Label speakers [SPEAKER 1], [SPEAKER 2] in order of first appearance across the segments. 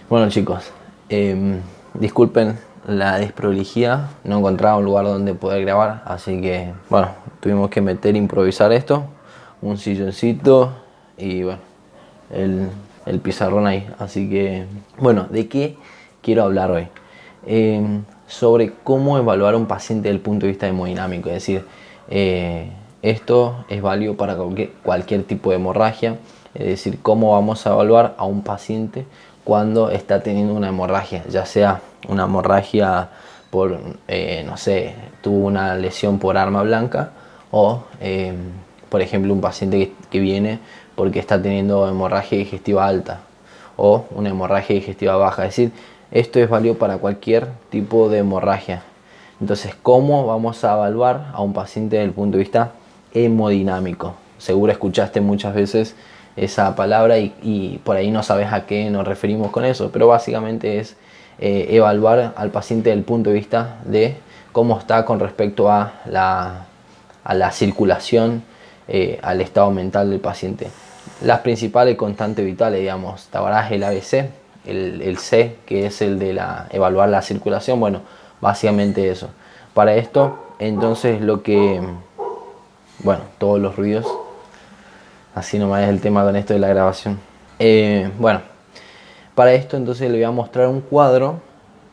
[SPEAKER 1] Bueno chicos, disculpen la desprolijidad, no encontraba un lugar donde poder grabar, así que bueno, tuvimos que improvisar esto, un silloncito y bueno, el pizarrón ahí. Así que bueno, ¿de qué quiero hablar hoy? Sobre cómo evaluar a un paciente desde el punto de vista hemodinámico, es decir, esto es válido para cualquier tipo de hemorragia, es decir, cómo vamos a evaluar a un paciente cuando está teniendo una hemorragia, ya sea una hemorragia por, no sé, tuvo una lesión por arma blanca o, por ejemplo, un paciente que viene porque está teniendo hemorragia digestiva alta o una hemorragia digestiva baja. Es decir, esto es válido para cualquier tipo de hemorragia. Entonces, ¿cómo vamos a evaluar a un paciente desde el punto de vista hemodinámico? Seguro escuchaste muchas veces esa palabra y por ahí no sabes a qué nos referimos con eso, pero básicamente es evaluar al paciente desde el punto de vista de cómo está con respecto a la circulación, al estado mental del paciente. Las principales constantes vitales, digamos, te habrás el ABC, el C, que es el de evaluar la circulación. Bueno, básicamente eso. Para esto, entonces bueno, todos los ruidos, así nomás es el tema con esto de la grabación. Bueno, para esto entonces le voy a mostrar un cuadro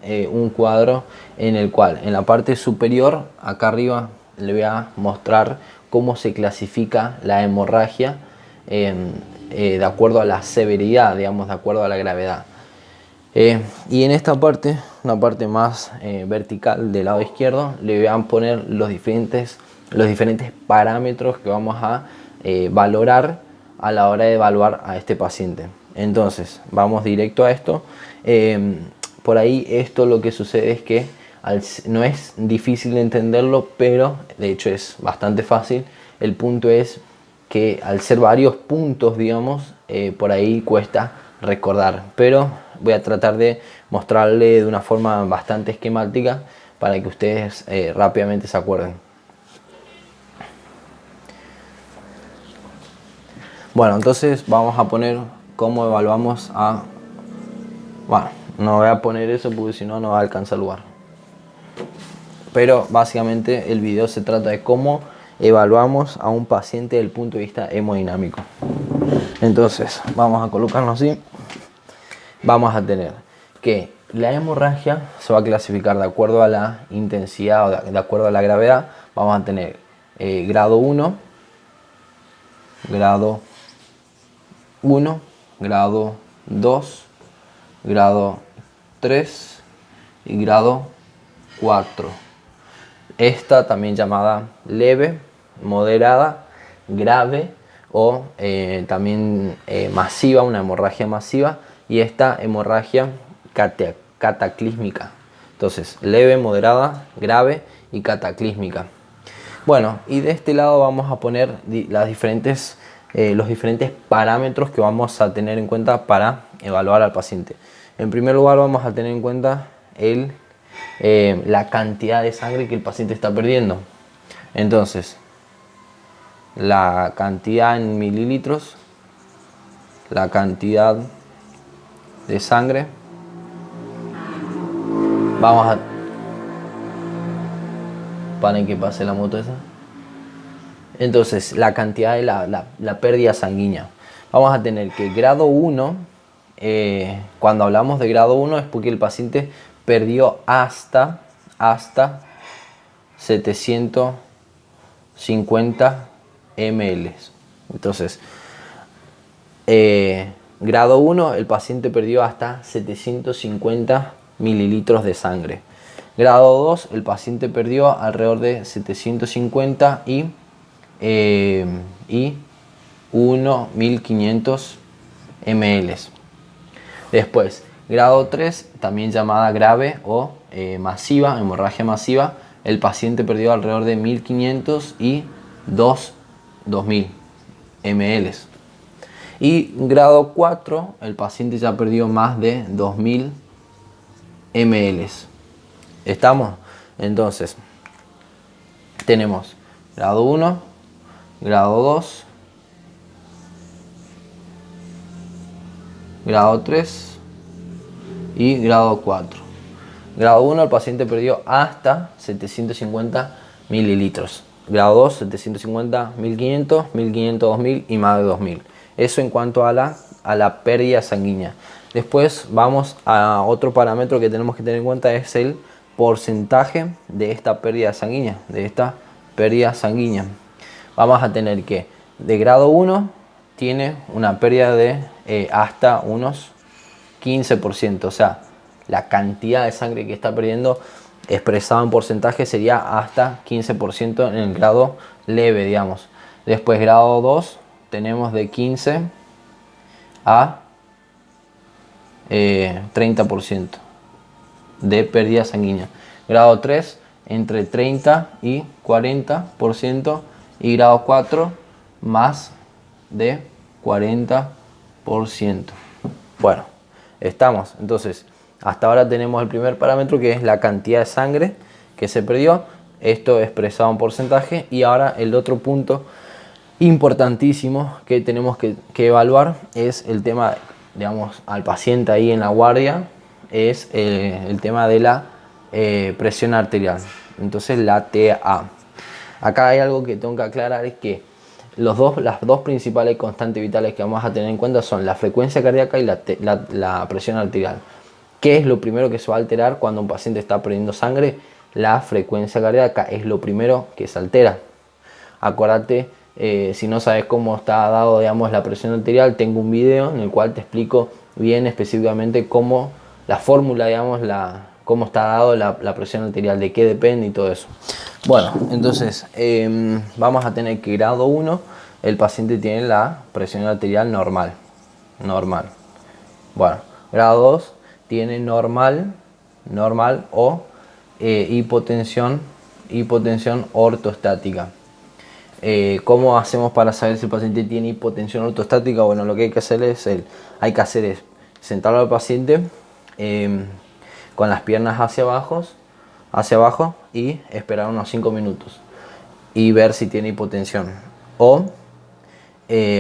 [SPEAKER 1] en el cual en la parte superior, acá arriba, le voy a mostrar cómo se clasifica la hemorragia de acuerdo a la severidad, digamos, de acuerdo a la gravedad. Y en esta parte, una parte más vertical del lado izquierdo, le voy a poner los diferentes parámetros que vamos a valorar a la hora de evaluar a este paciente. Entonces, vamos directo a esto. Por ahí esto lo que sucede es que no es difícil de entenderlo, pero de hecho es bastante fácil. El punto es que al ser varios puntos, digamos, por ahí cuesta recordar, pero voy a tratar de mostrarle de una forma bastante esquemática para que ustedes rápidamente se acuerden. Bueno, entonces vamos a poner cómo evaluamos a... Bueno, no voy a poner eso porque si no, no va a alcanzar lugar. Pero básicamente el video se trata de cómo evaluamos a un paciente desde el punto de vista hemodinámico. Entonces, vamos a colocarlo así. Vamos a tener que la hemorragia se va a clasificar de acuerdo a la intensidad o de acuerdo a la gravedad. Vamos a tener grado 1, grado 1, grado 2, grado 3 y grado 4. Esta también llamada leve, moderada, grave o también masiva, una hemorragia masiva, y esta hemorragia cataclísmica. Entonces, leve, moderada, grave y cataclísmica. Bueno, y de este lado vamos a poner los diferentes parámetros que vamos a tener en cuenta para evaluar al paciente. En primer lugar vamos a tener en cuenta la cantidad de sangre que el paciente está perdiendo. Entonces, la cantidad en mililitros, la cantidad de sangre. Vamos a... Para que pase la moto esa. Entonces, la cantidad de la pérdida sanguínea. Vamos a tener que grado 1, cuando hablamos de grado 1 es porque el paciente perdió hasta 750 ml. Entonces, grado 1, el paciente perdió hasta 750 mililitros de sangre. Grado 2, el paciente perdió alrededor de 750 y 1500 ml. Después, grado 3, también llamada grave o masiva, hemorragia masiva, el paciente perdió alrededor de 1500 y 2000 ml. Y grado 4, el paciente ya perdió más de 2000 ml. ¿Estamos? Entonces, tenemos grado 1, grado 2, grado 3, y grado 4. Grado 1, el paciente perdió hasta 750 mililitros. Grado 2, 750, 1500, 1500, 2000 y más de 2000. Eso en cuanto a la pérdida sanguínea. Después vamos a otro parámetro que tenemos que tener en cuenta, es el porcentaje de esta pérdida sanguínea. Vamos a tener que de grado 1 tiene una pérdida de hasta unos 15%, o sea, la cantidad de sangre que está perdiendo expresado en porcentaje sería hasta 15% en el grado leve, digamos. Después grado 2 tenemos de 15 a 30% de pérdida sanguínea. Grado 3 entre 30 y 40% y grado 4 más de 40%. Bueno, estamos. Entonces, hasta ahora tenemos el primer parámetro, que es la cantidad de sangre que se perdió. Esto expresado en porcentaje. Y ahora el otro punto importantísimo que tenemos que evaluar es el tema, digamos, al paciente ahí en la guardia, es el tema de la presión arterial. Entonces la TA. Acá hay algo que tengo que aclarar, es que las dos principales constantes vitales que vamos a tener en cuenta son la frecuencia cardíaca y la presión arterial. ¿Qué es lo primero que se va a alterar cuando un paciente está perdiendo sangre? La frecuencia cardíaca es lo primero que se altera. Acuérdate, si no sabes cómo está dado, digamos, la presión arterial, tengo un video en el cual te explico bien específicamente cómo la fórmula, digamos, cómo está dado la presión arterial, de qué depende y todo eso. Bueno, entonces vamos a tener que grado 1, el paciente tiene la presión arterial normal. Bueno, grado 2 tiene normal o hipotensión ortostática. ¿Cómo hacemos para saber si el paciente tiene hipotensión ortostática? Bueno, lo que hay que hacer es sentarlo al paciente con las piernas hacia abajo y esperar unos 5 minutos y ver si tiene hipotensión o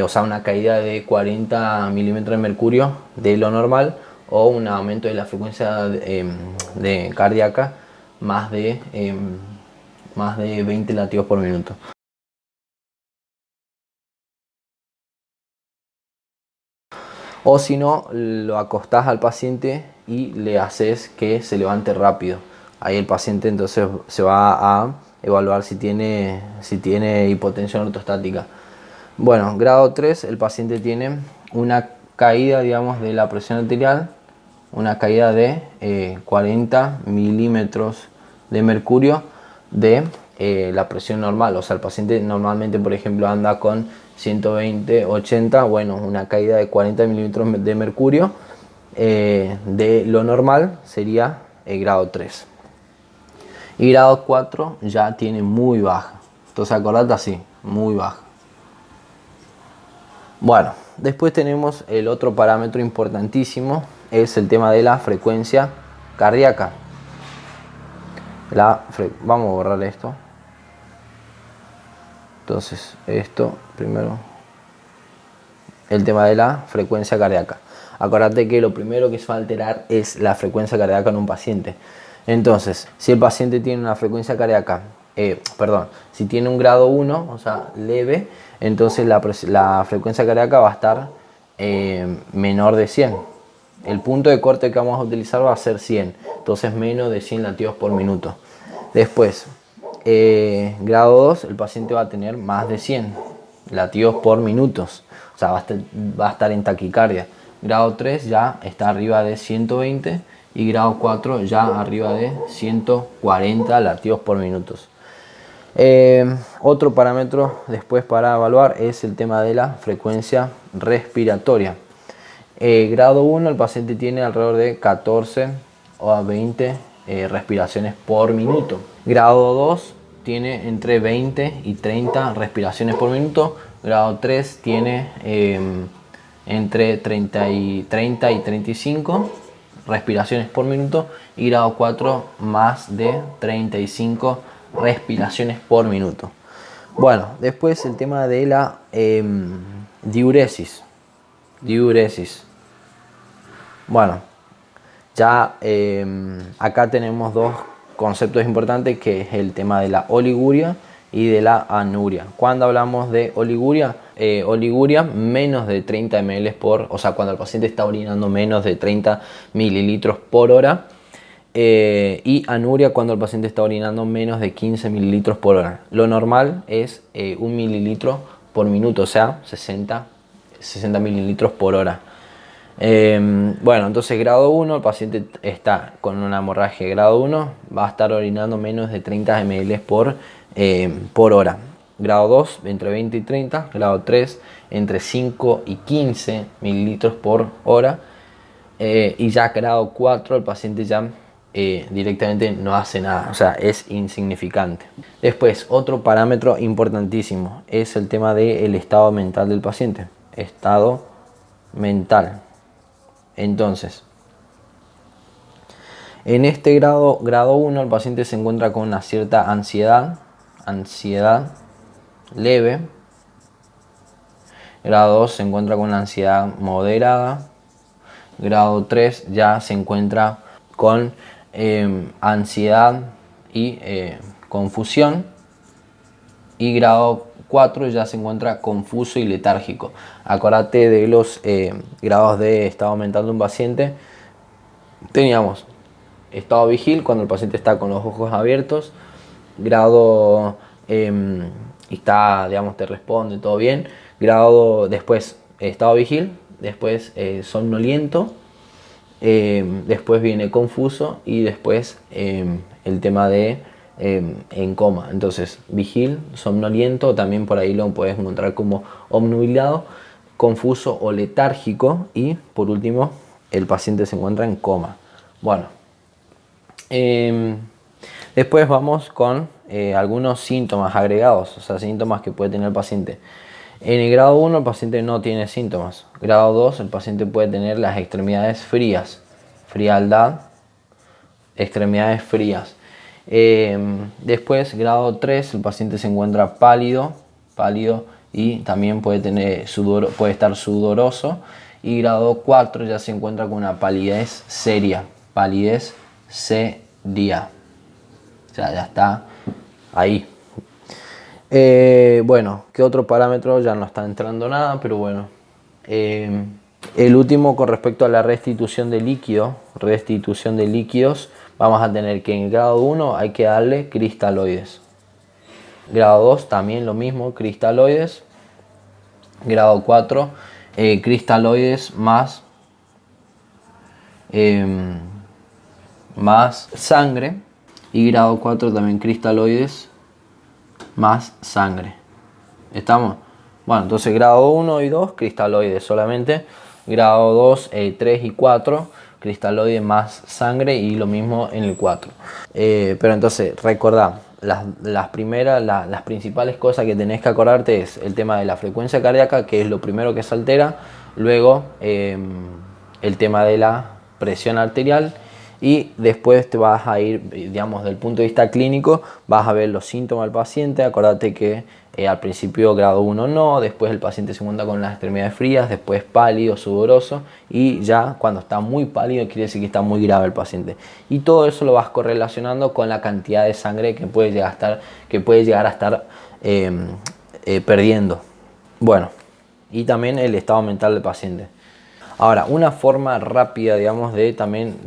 [SPEAKER 1] sea, una caída de 40 milímetros de mercurio de lo normal, o un aumento de la frecuencia cardíaca más de 20 latidos por minuto. O si no, lo acostás al paciente y le haces que se levante rápido. Ahí el paciente entonces se va a evaluar si tiene hipotensión ortostática. Bueno, grado 3, el paciente tiene una caída, digamos, de la presión arterial, una caída de 40 milímetros de mercurio de la presión normal. O sea, el paciente normalmente, por ejemplo, anda con 120, 80, bueno, una caída de 40 milímetros de mercurio de lo normal sería el grado 3. Y grado 4 ya tiene muy baja. Entonces acordate así, muy baja. Bueno, después tenemos el otro parámetro importantísimo, es el tema de la frecuencia cardíaca. Vamos a borrar esto. Entonces, esto primero, el tema de la frecuencia cardíaca. Acuérdate que lo primero que se va a alterar es la frecuencia cardíaca en un paciente. Entonces, si el paciente tiene una frecuencia cardíaca, si tiene un grado 1, o sea, leve, entonces la frecuencia cardíaca va a estar menor de 100. El punto de corte que vamos a utilizar va a ser 100, entonces menos de 100 latidos por minuto. Después, grado 2, el paciente va a tener más de 100 latidos por minuto, o sea, va a estar en taquicardia. Grado 3 ya está arriba de 120 y grado 4 ya arriba de 140 latidos por minuto. Otro parámetro después para evaluar es el tema de la frecuencia respiratoria. Grado 1, el paciente tiene alrededor de 14 o a 20 respiraciones por minuto. Grado 2 tiene entre 20 y 30 respiraciones por minuto. Grado 3 tiene entre 30 y 35 respiraciones por minuto. Y grado 4 más de 35 respiraciones por minuto. Bueno, después el tema de la diuresis. Bueno, Ya acá tenemos dos conceptos importantes, que es el tema de la oliguria y de la anuria. Cuando hablamos de oliguria, oliguria menos de 30 ml o sea, cuando el paciente está orinando menos de 30 mililitros por hora, y anuria cuando el paciente está orinando menos de 15 mililitros por hora. Lo normal es 1 mililitro por minuto, o sea, 60 mililitros por hora. Bueno, entonces grado 1, el paciente está con una hemorragia grado 1, va a estar orinando menos de 30 ml por hora. Grado 2, entre 20 y 30. Grado 3, entre 5 y 15 mililitros por hora. Y ya grado 4, el paciente ya directamente no hace nada, o sea, es insignificante. Después, otro parámetro importantísimo es el tema del estado mental del paciente. Estado mental. Entonces, en este grado 1, el paciente se encuentra con una cierta ansiedad leve. Grado 2 se encuentra con una ansiedad moderada. Grado 3 ya se encuentra con ansiedad y confusión. Y grado 4 ya se encuentra confuso y letárgico. Acordate de los grados de estado mental de un paciente. Teníamos estado vigil, cuando el paciente está con los ojos abiertos. Grado está, digamos, te responde, todo bien. Grado después estado vigil, después somnoliento, después viene confuso y después el tema de en coma. Entonces, vigil, somnoliento, también por ahí lo puedes encontrar como obnubilado, confuso o letárgico, y por último el paciente se encuentra en coma. Bueno, después vamos con algunos síntomas agregados, o sea, síntomas que puede tener el paciente. En el grado 1 el paciente no tiene síntomas. Grado 2 el paciente puede tener las extremidades frías, frialdad, extremidades frías. Después, grado 3, el paciente se encuentra pálido y también puede tener puede estar sudoroso. Y grado 4 ya se encuentra con una palidez seria. O sea, ya está ahí. Bueno, ¿qué otro parámetro? Ya no está entrando nada, pero bueno. El último, con respecto a la restitución de líquidos, vamos a tener que en grado 1 hay que darle cristaloides. Grado 2 también lo mismo, cristaloides. Grado 4, cristaloides más sangre. Y grado 4 también cristaloides más sangre. ¿Estamos? Bueno, entonces grado 1 y 2, cristaloides solamente. Grado 2, 3 y 4, cristaloides más sangre, y lo mismo en el 4. Pero entonces, recordá, las principales cosas que tenés que acordarte es el tema de la frecuencia cardíaca, que es lo primero que se altera. Luego, el tema de la presión arterial. Y después te vas a ir, digamos, del punto de vista clínico, vas a ver los síntomas del paciente. Acordate que al principio grado 1 no, después el paciente se encuentra con las extremidades frías, después pálido, sudoroso, y ya cuando está muy pálido quiere decir que está muy grave el paciente. Y todo eso lo vas correlacionando con la cantidad de sangre que puede llegar a estar perdiendo. Bueno, y también el estado mental del paciente. Ahora, una forma rápida, digamos, de también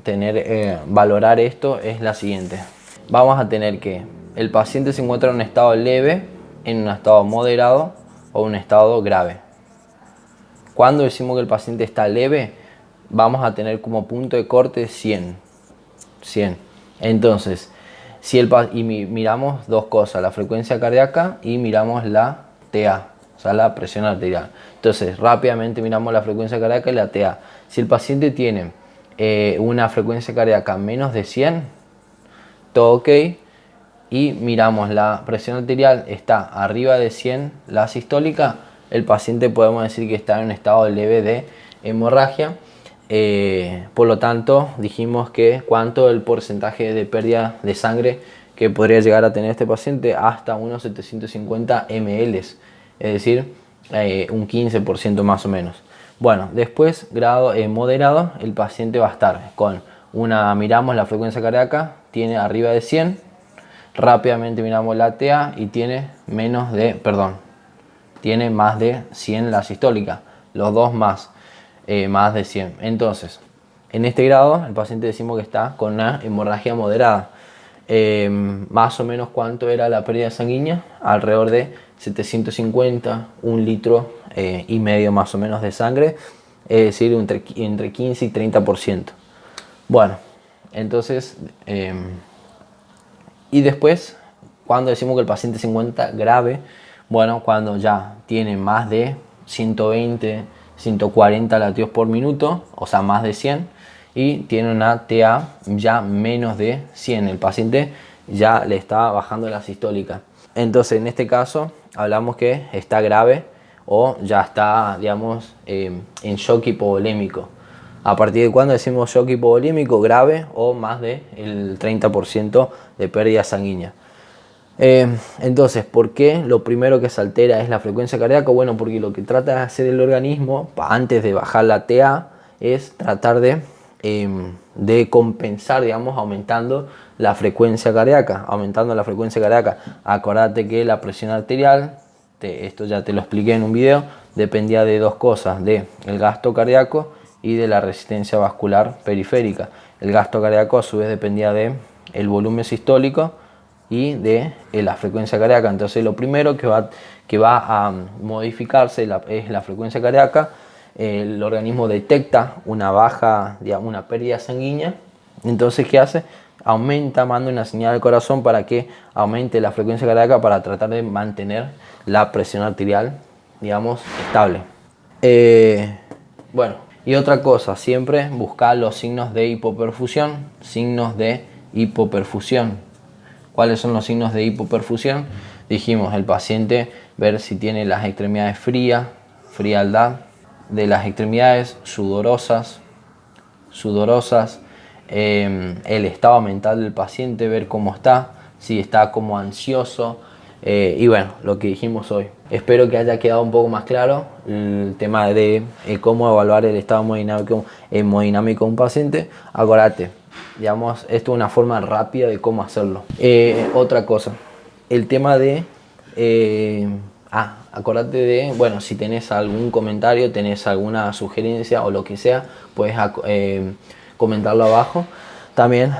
[SPEAKER 1] valorar esto es la siguiente. Vamos a tener que el paciente se encuentra en un estado leve, en un estado moderado o un estado grave. Cuando decimos que el paciente está leve, vamos a tener como punto de corte 100. Entonces, miramos dos cosas, la frecuencia cardíaca y miramos la TA. O sea, la presión arterial. Entonces, rápidamente miramos la frecuencia cardíaca y la TA. Si el paciente tiene una frecuencia cardíaca menos de 100, todo ok. Y miramos la presión arterial, está arriba de 100, la sistólica, el paciente podemos decir que está en un estado leve de hemorragia. Por lo tanto, dijimos que cuánto el porcentaje de pérdida de sangre que podría llegar a tener este paciente, hasta unos 750 ml. Es decir, un 15% más o menos. Bueno, después, grado moderado, el paciente va a estar con miramos la frecuencia cardíaca, tiene arriba de 100, rápidamente miramos la TA y tiene tiene más de 100 la sistólica, los dos más de 100. Entonces, en este grado, el paciente decimos que está con una hemorragia moderada. Más o menos, ¿cuánto era la pérdida sanguínea? Alrededor de 750, 1 litro y medio más o menos de sangre, es decir, entre 15 y 30%. Bueno, entonces, y después, cuando decimos que el paciente se encuentra grave, bueno, cuando ya tiene más de 120, 140 latidos por minuto, o sea, más de 100, y tiene una TA ya menos de 100. El paciente ya le está bajando la sistólica. Entonces, en este caso, hablamos que está grave o ya está, digamos, en shock hipovolémico. ¿A partir de cuándo decimos shock hipovolímico? Grave o más del 30% de pérdida sanguínea. Entonces, ¿por qué lo primero que se altera es la frecuencia cardíaca? Bueno, porque lo que trata de hacer el organismo antes de bajar la TA es tratar de compensar, digamos, aumentando la frecuencia cardíaca. Acordate que la presión arterial, esto ya te lo expliqué en un video, dependía de dos cosas, del gasto cardíaco y de la resistencia vascular periférica. El gasto cardíaco a su vez dependía del volumen sistólico y de la frecuencia cardíaca. Entonces lo primero que va a modificarse es la frecuencia cardíaca. El organismo detecta una baja, digamos, una pérdida sanguínea. Entonces, ¿qué hace? Manda una señal al corazón para que aumente la frecuencia cardíaca para tratar de mantener la presión arterial, digamos, estable. Bueno, y otra cosa, siempre buscar los signos de hipoperfusión. ¿Cuáles son los signos de hipoperfusión? Dijimos, el paciente ver si tiene las extremidades frialdad de las extremidades, sudorosas, el estado mental del paciente, ver cómo está, si está como ansioso, y bueno, lo que dijimos hoy. Espero que haya quedado un poco más claro el tema de cómo evaluar el estado hemodinámico de un paciente. Acordate, digamos, esto es una forma rápida de cómo hacerlo. Otra cosa, el tema de acordate de, bueno, si tenés algún comentario, tenés alguna sugerencia o lo que sea, puedes comentarlo abajo. También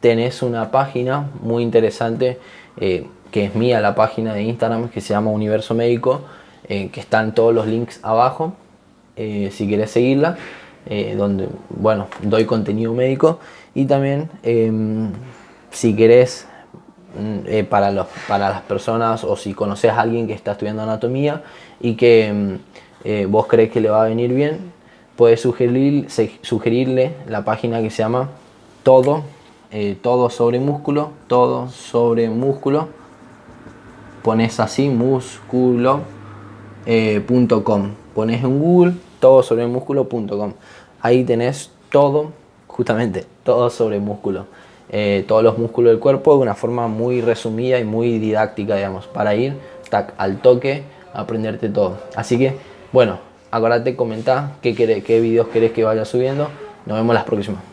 [SPEAKER 1] tenés una página muy interesante, que es mía, la página de Instagram, que se llama Universo Médico, que están todos los links abajo, si querés seguirla, donde, bueno, doy contenido médico. Y también, si querés, para las personas, o si conoces a alguien que está estudiando anatomía y que vos crees que le va a venir bien, puedes sugerirle la página que se llama todo sobre músculo. Pones así músculo.com, pones en Google todosobremúsculo.com. Ahí tenés todo, justamente todo sobre músculo, todos los músculos del cuerpo, de una forma muy resumida y muy didáctica, digamos, para ir al toque a aprenderte todo. Así que, bueno, acordate, comentá qué videos querés que vaya subiendo. Nos vemos las próximas.